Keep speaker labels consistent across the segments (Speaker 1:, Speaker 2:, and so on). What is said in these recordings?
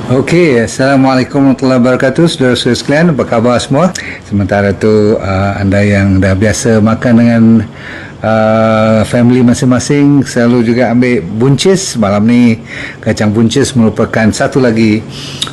Speaker 1: Okey, Assalamualaikum warahmatullahi wabarakatuh. Saudara-saudara sekalian, apa khabar semua? Sementara tu anda yang dah biasa makan dengan family masing-masing, selalu juga ambil buncis. Malam ni kacang buncis merupakan satu lagi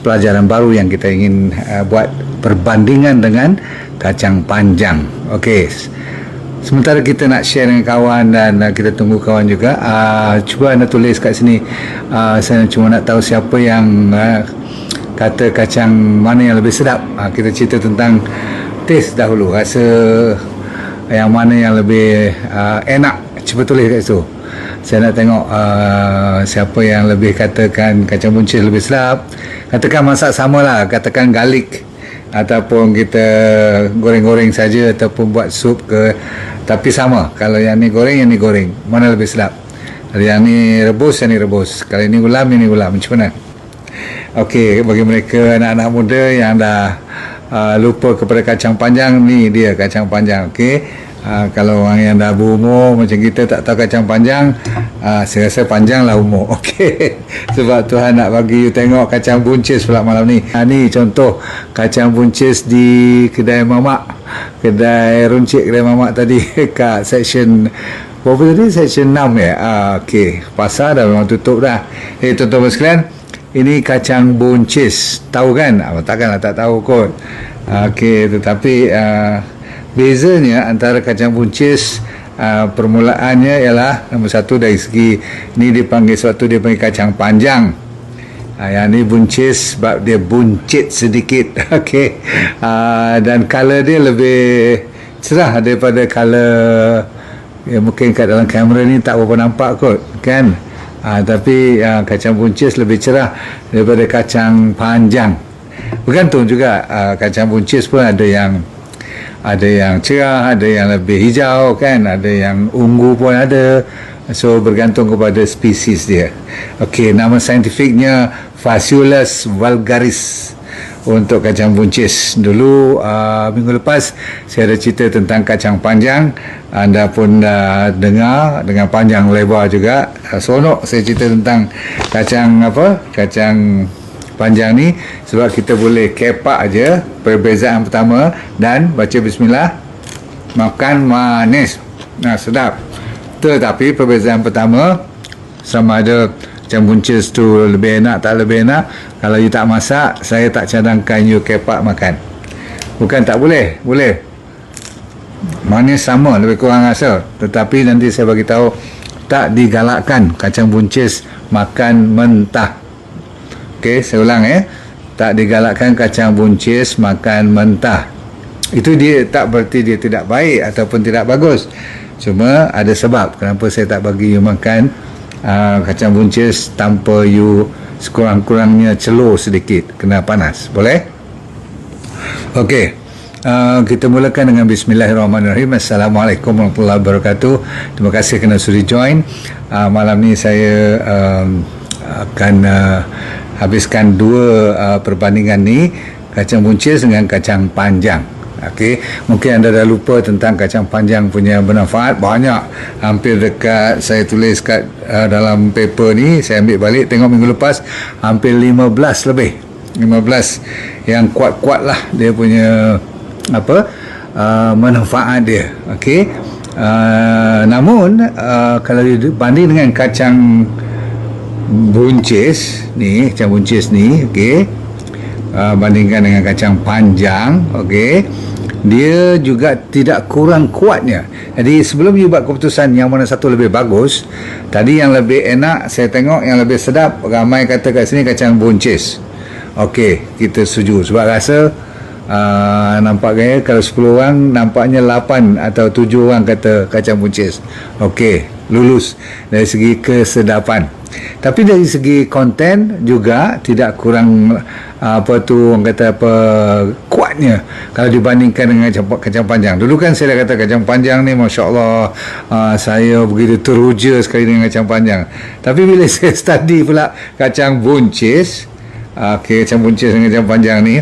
Speaker 1: pelajaran baru yang kita ingin buat perbandingan dengan kacang panjang. Okey, sementara kita nak share dengan kawan dan kita tunggu kawan juga, cuba anda tulis kat sini. Saya cuma nak tahu siapa yang kata kacang mana yang lebih sedap. Kita cerita tentang taste dahulu, rasa yang mana yang lebih enak. Cuba tulis kat situ. Saya nak tengok siapa yang lebih katakan kacang buncis lebih sedap. Katakan masak sama lah, katakan garlic, ataupun kita goreng-goreng saja, ataupun buat sup ke, tapi sama. Kalau yang ni goreng, yang ni goreng, mana lebih sedap? Kalau yang ni rebus, yang ni rebus. Kalau ini ulam, yang ni ulam. Macam mana? Okey, bagi mereka anak-anak muda yang dah lupa kepada kacang panjang, ni dia kacang panjang. Okey, kalau orang yang dah berumur macam kita tak tahu kacang panjang, saya rasa panjang lah umur. Okey, sebab Tuhan nak bagi you tengok kacang buncis pula malam ni. Ni contoh kacang buncis di kedai mamak, kedai runcit kedai mamak tadi kat section berapa tadi? Section 6 ya. Okey, pasar dah memang tutup dah. Tuan-tuan sekalian, ini kacang buncis, tahu kan? Takkanlah tak tahu kot. Okey, tetapi bezanya antara kacang buncis, permulaannya ialah nombor satu dari segi ni dipanggil, suatu dia panggil kacang panjang. Yang ni buncis sebab dia buncit sedikit. Okey, dan color dia lebih cerah daripada color mungkin kat dalam kamera ni tak berapa nampak kot kan. Tapi kacang buncis lebih cerah daripada kacang panjang. Bergantung juga, kacang buncis pun ada yang cerah, ada yang lebih hijau kan, ada yang ungu pun ada. So bergantung kepada spesies dia. Okey, nama saintifiknya Phaseolus vulgaris untuk kacang buncis. Dulu minggu lepas saya ada cerita tentang kacang panjang. Anda pun dengar dengan panjang lebar juga. Seronok saya cerita tentang kacang panjang ni, sebab kita boleh kepak aja perbezaan pertama dan baca bismillah, makan manis, sedap. Tetapi perbezaan pertama, sama ada kacang buncis tu lebih enak tak lebih enak, kalau you tak masak, saya tak cadangkan you kepak makan. Bukan tak boleh, boleh. Manis sama, lebih kurang rasa. Tetapi nanti saya bagi tahu, tak digalakkan kacang buncis makan mentah. Okey, saya ulang tak digalakkan kacang buncis makan mentah. Itu dia tak berarti dia tidak baik ataupun tidak bagus. Cuma ada sebab kenapa saya tak bagi you makan kacang buncis tanpa you sekurang-kurangnya celur sedikit, kena panas. Boleh? Okey, kita mulakan dengan bismillahirrahmanirrahim. Assalamualaikum warahmatullahi wabarakatuh. Terima kasih kerana sudi join. Malam ni saya akan habiskan dua perbandingan ni, kacang buncis dengan kacang panjang. Okey, mungkin anda dah lupa tentang kacang panjang punya bermanfaat banyak. Hampir dekat saya tulis kat dalam paper ni, saya ambil balik tengok minggu lepas, hampir 15 lebih. 15 yang kuat-kuat lah dia punya manfaat dia. Okey, namun kalau dibanding dengan kacang buncis ni, okey, bandingkan dengan kacang panjang, okey, dia juga tidak kurang kuatnya. Jadi sebelum you buat keputusan yang mana satu lebih bagus, tadi yang lebih enak, saya tengok yang lebih sedap, ramai kata kat sini kacang buncis. Okey, kita setuju sebab rasa nampaknya kalau 10 orang, nampaknya 8 atau 7 orang kata kacang buncis. Okey, lulus dari segi kesedapan. Tapi dari segi konten juga tidak kurang orang kata kuatnya kalau dibandingkan dengan kacang panjang. Dulu kan saya dah kata kacang panjang ni Masya Allah, saya begitu teruja sekali dengan kacang panjang. Tapi bila saya study pula kacang buncis, kacang buncis dengan kacang panjang ni,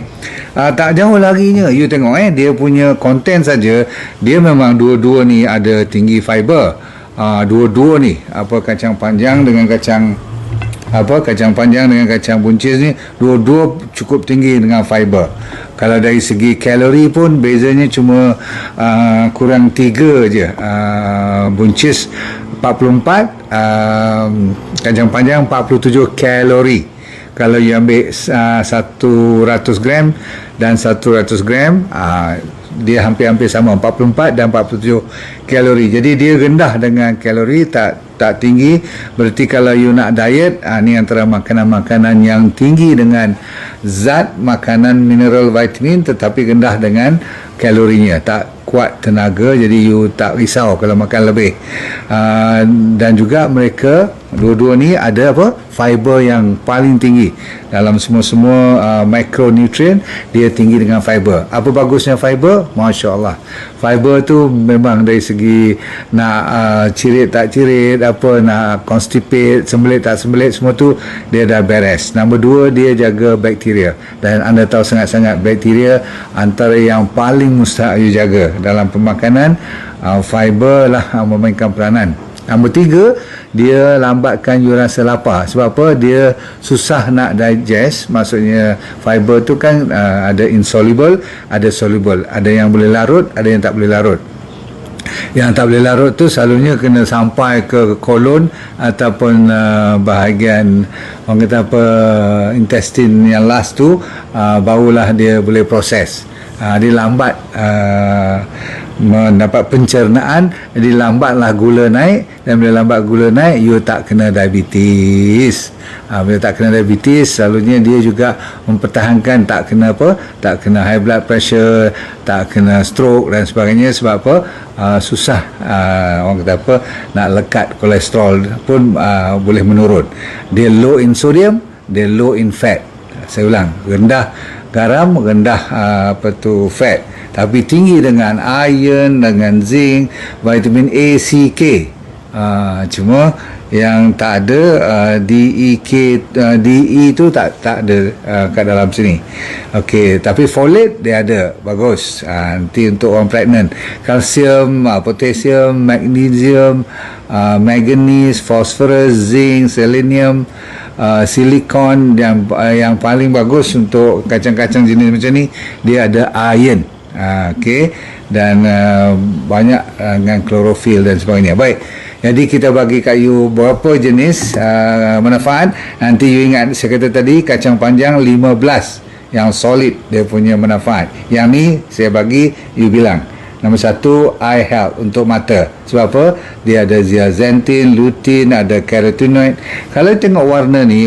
Speaker 1: tak jauh larinya. You tengok dia punya konten saja, dia memang dua-dua ni ada tinggi fiber. Dua-dua ni, kacang panjang dengan kacang kacang panjang dengan kacang buncis ni dua-dua cukup tinggi dengan fiber. Kalau dari segi kalori pun bezanya cuma kurang 3 je. Buncis 44, kacang panjang 47 kalori. Kalau you ambil 100 gram dan 100 gram, dia hampir-hampir sama, 44 dan 47 kalori. Jadi dia rendah dengan kalori, tak tinggi. Berarti kalau you nak diet, ni antara makanan-makanan yang tinggi dengan zat makanan mineral vitamin tetapi rendah dengan kalorinya, tak kuat tenaga, jadi you tak risau kalau makan lebih. Dan juga mereka dua-dua ni ada fiber yang paling tinggi dalam semua micronutrient, dia tinggi dengan fiber. Apa bagusnya fiber? Masya Allah, fiber tu memang dari segi nak cirit tak cirit, nak constipate, sembelit tak sembelit, semua tu dia dah beres. Nombor 2, dia jaga bakteria, dan anda tahu sangat-sangat bakteria antara yang paling mustahak you jaga dalam pemakanan. Fiber lah memainkan peranan. Nombor 3, dia lambatkan you rasa lapar. Sebab apa? Dia susah nak digest. Maksudnya fiber tu kan ada insoluble, ada soluble, ada yang boleh larut, ada yang tak boleh larut. Yang tak boleh larut tu selalunya kena sampai ke kolon ataupun bahagian orang kata intestine yang last tu, barulah dia boleh proses. Dia lambat mendapat pencernaan, jadi lambatlah gula naik, dan bila lambat gula naik, you tak kena diabetes. Bila tak kena diabetes, selalunya dia juga mempertahankan tak kena high blood pressure, tak kena stroke dan sebagainya. Sebab apa? Susah orang kata nak lekat kolesterol pun boleh menurun. Dia low in sodium, dia low in fat. Saya ulang, rendah garam, rendah fat, tapi tinggi dengan iron, dengan zinc, vitamin A, C, K. Cuma yang tak ada DE tu tak ada kat dalam sini. Okey, tapi folate dia ada, bagus. Nanti untuk orang pregnant, kalsium, potasium, magnesium, manganese, phosphorus, zinc, selenium, silikon, yang paling bagus untuk kacang-kacang jenis macam ni, dia ada iron. Okey, dan banyak dengan klorofil dan sebagainya. Baik, jadi kita bagi kat you berapa jenis manfaat. Nanti you ingat saya kata tadi, kacang panjang 15 yang solid dia punya manfaat. Yang ni saya bagi you bilang. Nombor 1, eye health, untuk mata. Sebab apa? Dia ada zeaxanthin, lutein, ada carotenoid. Kalau tengok warna ni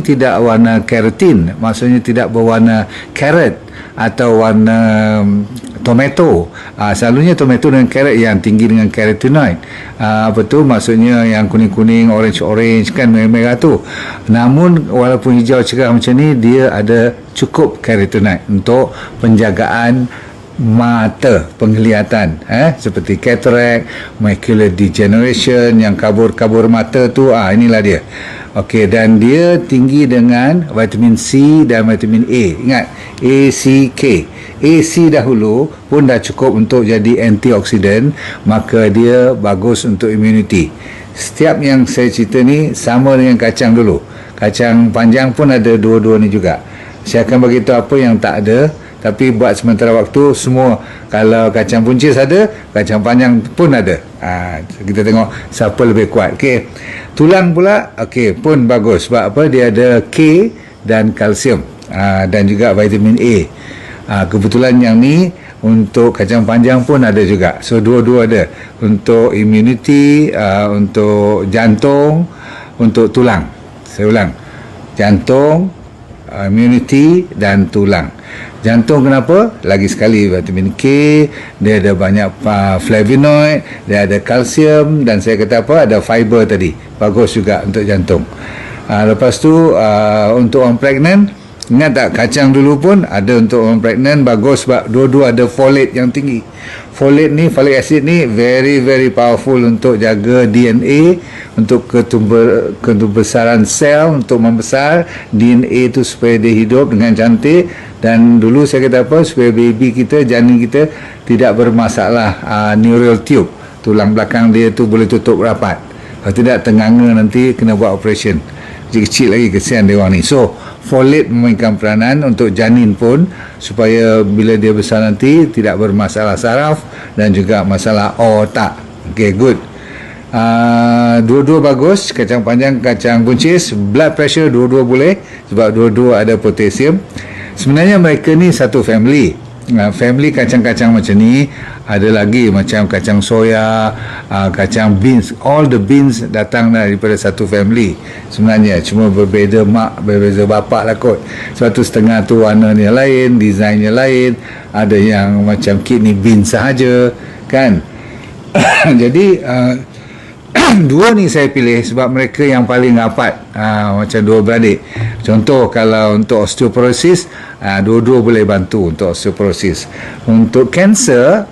Speaker 1: tidak warna keratin, maksudnya tidak berwarna carrot atau warna tomato. Selalunya tomato dan carrot yang tinggi dengan carotenoid. Maksudnya yang kuning-kuning, orange kan, merah-merah tu. Namun walaupun hijau cerah macam ni, dia ada cukup carotenoid untuk penjagaan mata, penglihatan, seperti cataract, macular degeneration, yang kabur-kabur mata tu, inilah dia. Okey, dan dia tinggi dengan vitamin C dan vitamin A. Ingat, A, C, K. A, C dahulu pun dah cukup untuk jadi antioksidan, maka dia bagus untuk immunity. Setiap yang saya cerita ni sama dengan kacang dulu. Kacang panjang pun ada dua-dua ni juga. Saya akan beritahu apa yang tak ada, tapi buat sementara waktu semua. Kalau kacang buncis ada, kacang panjang pun ada. Kita tengok siapa lebih kuat. Okey, tulang pula pun bagus. Sebab apa? Dia ada K dan kalsium, dan juga vitamin A. Kebetulan yang ni untuk kacang panjang pun ada juga. So dua-dua ada untuk immunity, untuk jantung, untuk tulang. Saya ulang, jantung, immunity dan tulang. Jantung kenapa? Lagi sekali vitamin K, dia ada banyak flavonoid, dia ada kalsium, dan saya kata ada fiber tadi. Bagus juga untuk jantung. Lepas tu untuk orang pregnant, ingat tak, kacang dulu pun ada untuk orang pregnant, bagus sebab dua-dua ada folate yang tinggi. Folate ni, folic acid ni very very powerful untuk jaga DNA, untuk ketumbesaran sel, untuk membesar DNA tu supaya dia hidup dengan cantik. Dan dulu saya kata supaya baby kita, janin kita tidak bermasalah neural tube, tulang belakang dia tu boleh tutup rapat. Kalau tidak, tenganga nanti kena buat operation. kecil lagi, kesian dia orang ni. So folate memainkan peranan untuk janin pun, supaya bila dia besar nanti tidak bermasalah saraf dan juga masalah otak. Okay, good. Dua-dua bagus, kacang panjang, kacang buncis. Blood pressure dua-dua boleh, sebab dua-dua ada potasium. Sebenarnya mereka ni satu family. Family kacang-kacang macam ni. Ada lagi macam kacang soya, kacang beans. All the beans datang daripada satu family sebenarnya, cuma berbeza mak, berbeza bapak lah kot. Sebab tu setengah tu warnanya lain, desainnya lain. Ada yang macam kidney beans sahaja, kan. Jadi dua ni saya pilih sebab mereka yang paling rapat, macam dua beradik. Contoh kalau untuk osteoporosis, dua-dua boleh bantu untuk osteoporosis. Untuk kanser,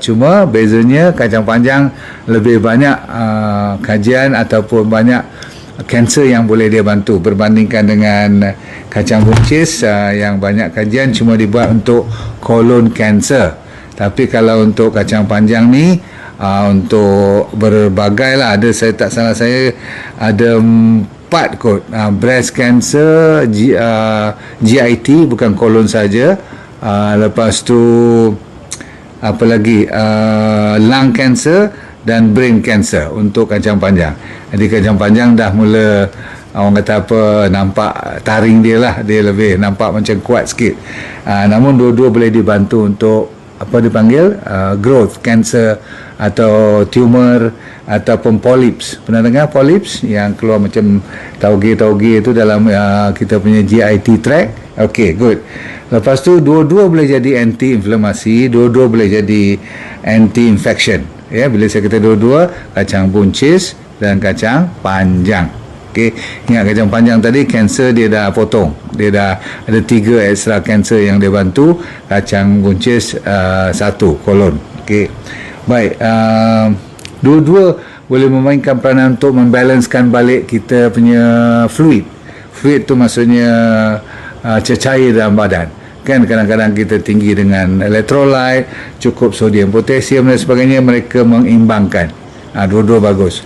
Speaker 1: cuma bezanya kacang panjang lebih banyak kajian ataupun banyak kanser yang boleh dia bantu berbandingkan dengan kacang buncis yang banyak kajian cuma dibuat untuk colon cancer. Tapi kalau untuk kacang panjang ni, untuk berbagai lah, ada, saya tak salah saya ada 4 kot. Breast cancer, GIT, bukan kolon saja. Lepas tu apa lagi, lung cancer dan brain cancer untuk kacang panjang. Jadi kacang panjang dah mula, orang kata apa, nampak taring dia lah, dia lebih nampak macam kuat sikit. Namun dua-dua boleh dibantu untuk apa dipanggil, growth cancer atau tumor ataupun polyps. Pernah dengar polyps yang keluar macam tauge-tauge itu dalam kita punya GIT tract? Okey, good. Lepas tu dua-dua boleh jadi anti-inflamasi, dua-dua boleh jadi anti-infection. Ya, bila saya kata dua-dua, kacang buncis dan kacang panjang. Okey, ingat kacang panjang tadi kanser dia dah potong. Dia dah ada 3 extra kanser yang dia bantu. Kacang buncis 1 kolon. Okey. Baik, dua-dua boleh memainkan peranan untuk membalancekan balik kita punya fluid. Fluid tu maksudnya cecair dalam badan. Kan kadang-kadang kita tinggi dengan elektrolit, cukup sodium, potasium dan sebagainya, mereka mengimbangkan. Dua-dua bagus.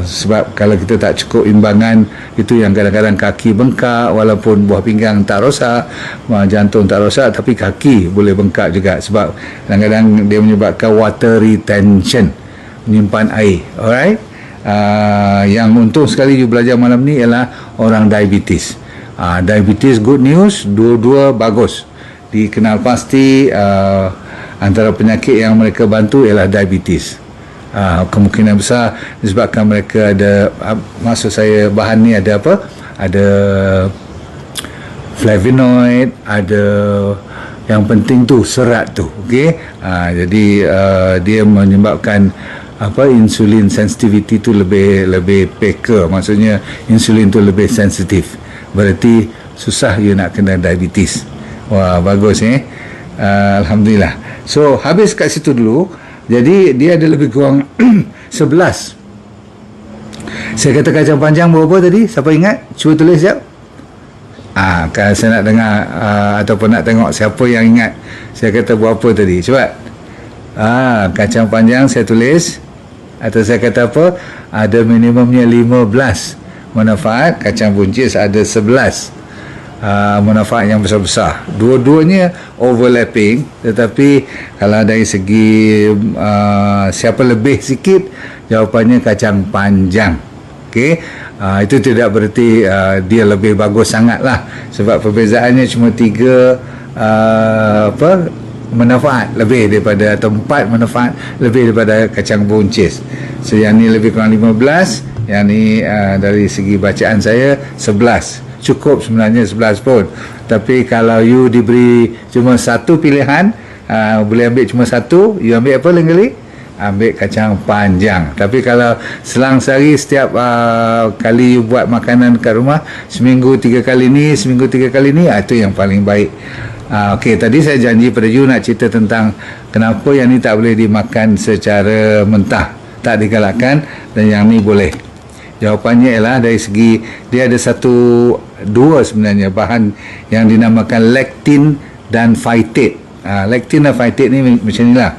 Speaker 1: Sebab kalau kita tak cukup imbangan, itu yang kadang-kadang kaki bengkak, walaupun buah pinggang tak rosak, jantung tak rosak, tapi kaki boleh bengkak juga sebab kadang-kadang dia menyebabkan water retention, menyimpan air. Alright. Yang untung sekali you belajar malam ni ialah orang diabetes. Diabetes, good news, dua-dua bagus. Dikenal pasti antara penyakit yang mereka bantu ialah diabetes. Kemungkinan besar disebabkan mereka ada, maksud saya bahan ni ada apa, ada flavonoid, ada yang penting tu serat tu. Okey, jadi dia menyebabkan apa, insulin sensitivity tu lebih peka, maksudnya insulin tu lebih sensitif, berarti susah you nak kena diabetes. Wah, bagus Alhamdulillah. So habis kat situ dulu. Jadi dia ada lebih kurang 11. Saya kata kacang panjang berapa tadi? Siapa ingat? Cuba tulis sekejap. Kalau saya nak dengar ataupun nak tengok siapa yang ingat saya kata berapa tadi. Cuba. Kacang panjang saya tulis. Atau saya kata apa? Ada minimumnya 15 manfaat. Kacang buncis ada 11 manfaat yang besar-besar. Dua-duanya overlapping, tetapi kalau dari segi siapa lebih sikit, jawapannya kacang panjang. Okey, itu tidak berarti dia lebih bagus sangat lah, sebab perbezaannya cuma 3 manfaat lebih daripada, atau 4 manfaat lebih daripada kacang buncis. So yang ni lebih kurang 15, yang ni dari segi bacaan saya 11. Cukup sebenarnya 11 pun. Tapi kalau you diberi cuma satu pilihan, boleh ambil cuma satu, you ambil apa lain kali? Ambil kacang panjang. Tapi kalau selang sehari, setiap kali you buat makanan kat rumah, seminggu 3 kali ni, seminggu 3 kali ni, itu yang paling baik. Okey, tadi saya janji pada you nak cerita tentang kenapa yang ni tak boleh dimakan secara mentah, tak digalakkan, dan yang ni boleh. Jawapannya ialah dari segi dia ada dua sebenarnya bahan yang dinamakan lectin dan phytate. Lectin dan phytate ni macam inilah.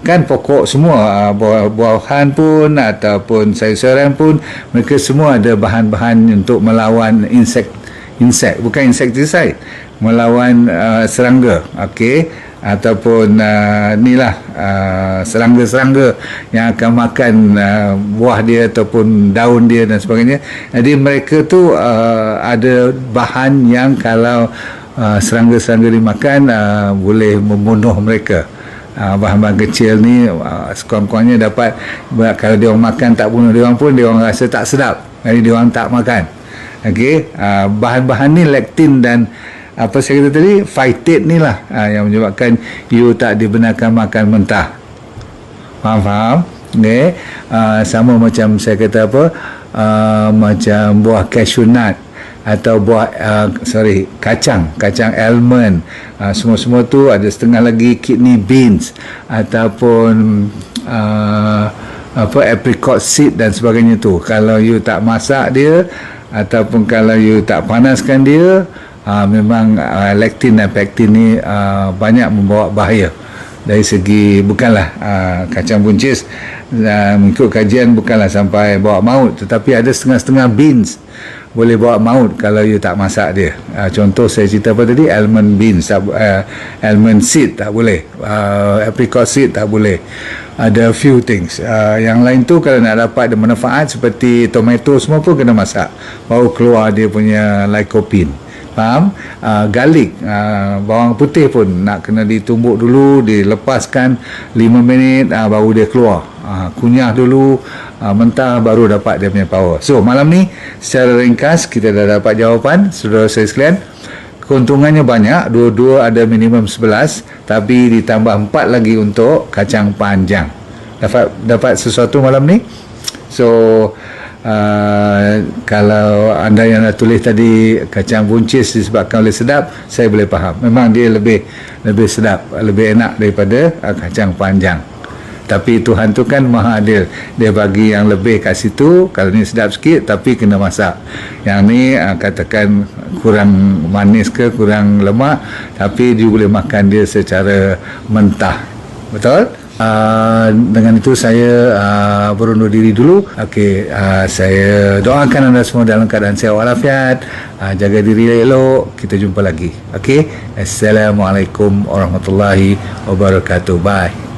Speaker 1: kan pokok semua, buah-buahan pun ataupun sayur-sayuran pun, mereka semua ada bahan-bahan untuk melawan insek, bukan insektisida, melawan serangga, okey, ataupun serangga-serangga yang akan makan buah dia ataupun daun dia dan sebagainya. Jadi mereka tu ada bahan yang kalau serangga-serangga dimakan boleh membunuh mereka. Bahan-bahan kecil ni sekurang-kurangnya dapat, kalau dia orang makan tak bunuh dia orang pun, dia orang rasa tak sedap, jadi dia orang tak makan. Okey, bahan-bahan ni lektin dan apa saya kata tadi, phytate ni lah yang menyebabkan you tak dibenarkan makan mentah. Faham? Okay. Sama macam saya kata macam buah cashew nut atau buah kacang almond, semua-semua tu ada. Setengah lagi kidney beans ataupun apricot seed dan sebagainya tu, kalau you tak masak dia ataupun kalau you tak panaskan dia, memang lektin dan pektin ni banyak membawa bahaya dari segi, bukanlah kacang buncis mengikut kajian bukanlah sampai bawa maut, tetapi ada setengah-setengah beans boleh bawa maut kalau you tak masak dia. Contoh saya cerita apa tadi, almond beans, almond seed tak boleh, apricot seed tak boleh. Ada few things. Yang lain tu kalau nak dapat ada manfaat seperti tomato semua pun kena masak, baru keluar dia punya lycopene. Faham? Garlic, bawang putih pun nak kena ditumbuk dulu, dilepaskan 5 minit, baru dia keluar. Kunyah dulu, mentah, baru dapat dia punya power. So malam ni secara ringkas kita dah dapat jawapan, saudara saya sekalian. Keuntungannya banyak, dua-dua ada minimum 11, tapi ditambah 4 lagi untuk kacang panjang. Dapat sesuatu malam ni. So kalau anda yang dah tulis tadi kacang buncis disebabkan oleh sedap, saya boleh faham, memang dia lebih sedap, lebih enak daripada kacang panjang. Tapi Tuhan tu kan maha adil, dia bagi yang lebih kat situ. Kalau ni sedap sikit tapi kena masak, yang ni katakan kurang manis ke kurang lemak, tapi dia boleh makan dia secara mentah. Betul? Dengan itu saya berundur diri dulu. Okey, saya doakan anda semua dalam keadaan sihat walafiat, jaga diri elok. Kita jumpa lagi. Okey, assalamualaikum warahmatullahi wabarakatuh. Bye.